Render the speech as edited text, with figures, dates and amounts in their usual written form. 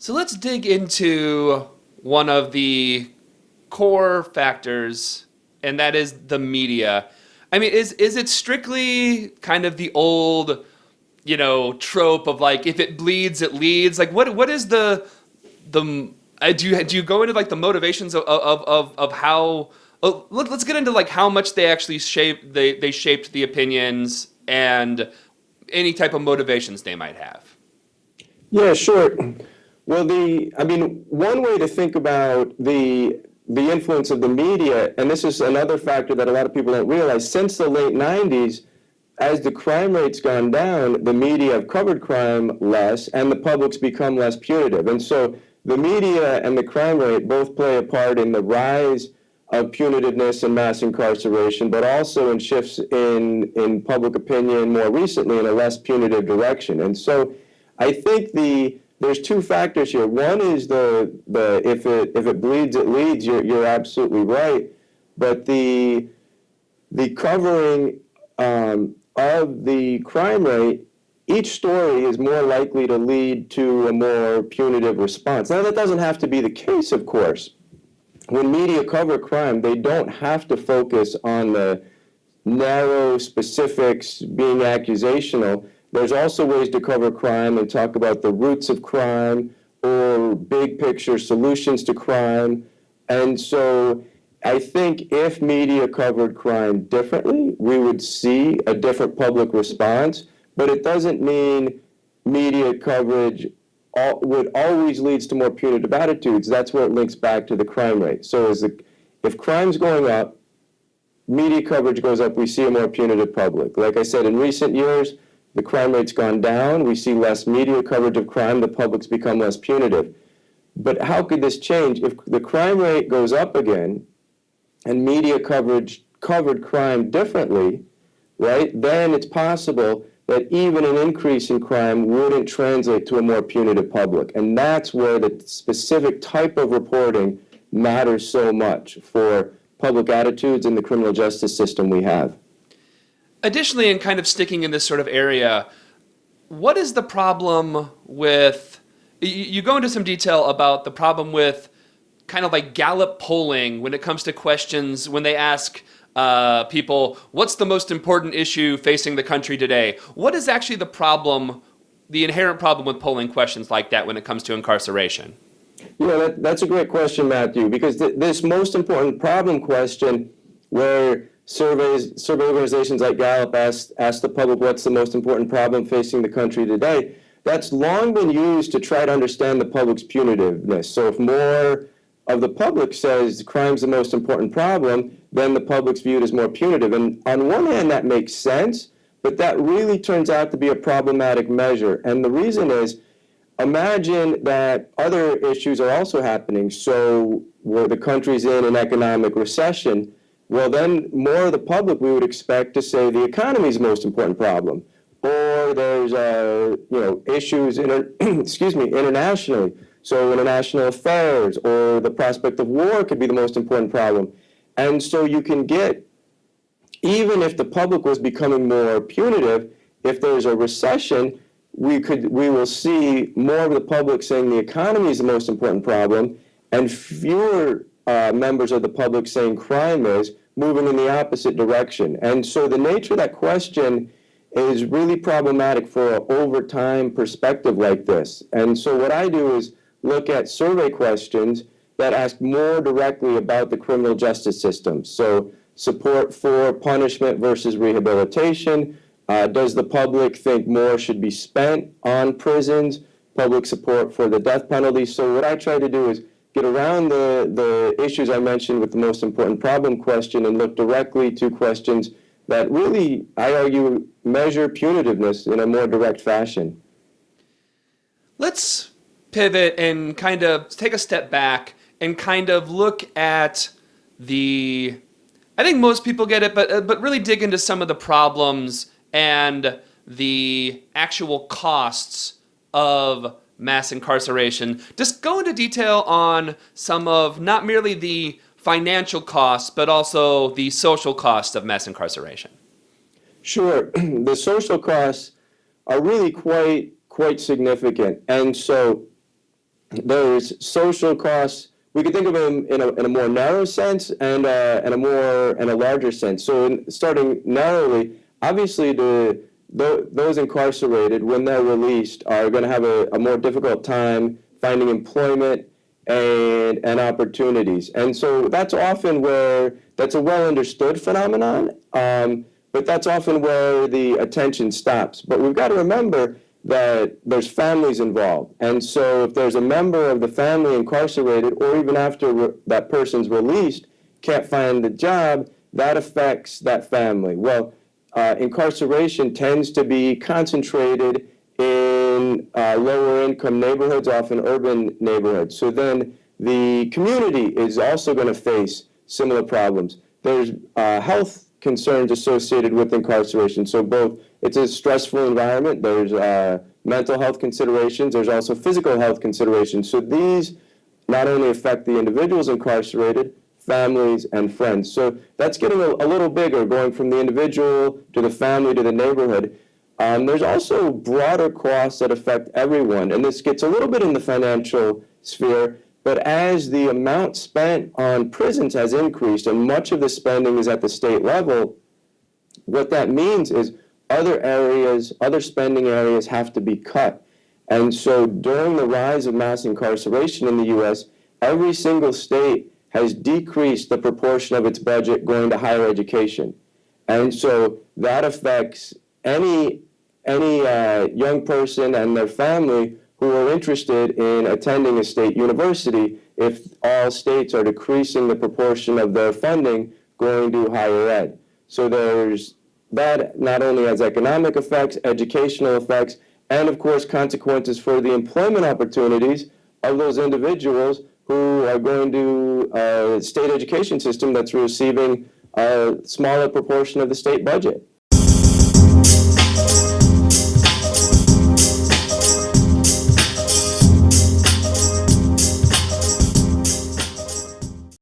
So let's dig into one of the core factors, and that is the media. I mean, is it strictly kind of the old, trope of like if it bleeds, it leads? Like what is the do you go into like the motivations of how? Let's get into like how much they actually they shaped the opinions and any type of motivations they might have. Yeah, sure. Well, one way to think about the influence of the media, and this is another factor that a lot of people don't realize, since the late 90s, as the crime rate's gone down, the media have covered crime less, and the public's become less punitive. And so the media and the crime rate both play a part in the rise of punitiveness and mass incarceration, but also in shifts in public opinion more recently in a less punitive direction. And so I think there's two factors here. One is the if it bleeds, it leads. You're absolutely right. But the covering of the crime rate, each story is more likely to lead to a more punitive response. Now, that doesn't have to be the case, of course. When media cover crime, they don't have to focus on the narrow specifics being accusational. There's also ways to cover crime and talk about the roots of crime or big picture solutions to crime. And so I think if media covered crime differently, we would see a different public response, but it doesn't mean media coverage would always leads to more punitive attitudes. That's where it links back to the crime rate. So if crime's going up, media coverage goes up, we see a more punitive public. Like I said, in recent years, the crime rate's gone down, we see less media coverage of crime, the public's become less punitive. But how could this change? If the crime rate goes up again, and media coverage covered crime differently, right, then it's possible that even an increase in crime wouldn't translate to a more punitive public. And that's where the specific type of reporting matters so much for public attitudes in the criminal justice system we have. Additionally, and kind of sticking in this sort of area, what is the problem with, you go into some detail about the problem with kind of like Gallup polling when it comes to questions, when they ask people, what's the most important issue facing the country today? What is actually the problem, the inherent problem with polling questions like that when it comes to incarceration? That's a great question, Matthew, because this most important problem question, where survey organizations like Gallup ask the public what's the most important problem facing the country today, that's long been used to try to understand the public's punitiveness. So if more of the public says crime's the most important problem, then the public's viewed as more punitive. And on one hand, that makes sense, but that really turns out to be a problematic measure. And the reason is, imagine that other issues are also happening. So where the country's in an economic recession, well, then more of the public we would expect to say the economy is the most important problem. Or there's issues internationally. So international affairs or the prospect of war could be the most important problem. And so you can get, even if the public was becoming more punitive, if there's a recession, we will see more of the public saying the economy is the most important problem and fewer members of the public saying crime is, moving in the opposite direction. And so the nature of that question is really problematic for an over time perspective like this. And so what I do is look at survey questions that ask more directly about the criminal justice system. So support for punishment versus rehabilitation. Does the public think more should be spent on prisons? Public support for the death penalty. So what I try to do is get around the issues I mentioned with the most important problem question and look directly to questions that really, I argue, measure punitiveness in a more direct fashion. Let's pivot and kind of take a step back and kind of look at I think most people get it, but really dig into some of the problems and the actual costs of mass incarceration. Just go into detail on some of not merely the financial costs, but also the social costs of mass incarceration. Sure. The social costs are really quite significant. And so there's social costs. We could think of them in a more narrow sense and in a larger sense. So starting narrowly, obviously those incarcerated, when they're released, are going to have a more difficult time finding employment and opportunities. And so that's often that's a well understood phenomenon, but that's often where the attention stops. But we've got to remember that there's families involved. And so if there's a member of the family incarcerated, or even after that person's released, can't find the job, that affects that family. Well, incarceration tends to be concentrated in lower income neighborhoods, often urban neighborhoods. So then the community is also going to face similar problems. There's health concerns associated with incarceration. So both, it's a stressful environment, there's mental health considerations, there's also physical health considerations. So these not only affect the individuals incarcerated, families, and friends. So that's getting a little bigger, going from the individual to the family to the neighborhood. There's also broader costs that affect everyone, and this gets a little bit in the financial sphere, but as the amount spent on prisons has increased, and much of the spending is at the state level, what that means is other areas, other spending areas have to be cut. And so during the rise of mass incarceration in the U.S., every single state has decreased the proportion of its budget going to higher education. And so that affects any young person and their family who are interested in attending a state university if all states are decreasing the proportion of their funding going to higher ed. So there's that not only has economic effects, educational effects, and of course consequences for the employment opportunities of those individuals who are going to a state education system that's receiving a smaller proportion of the state budget.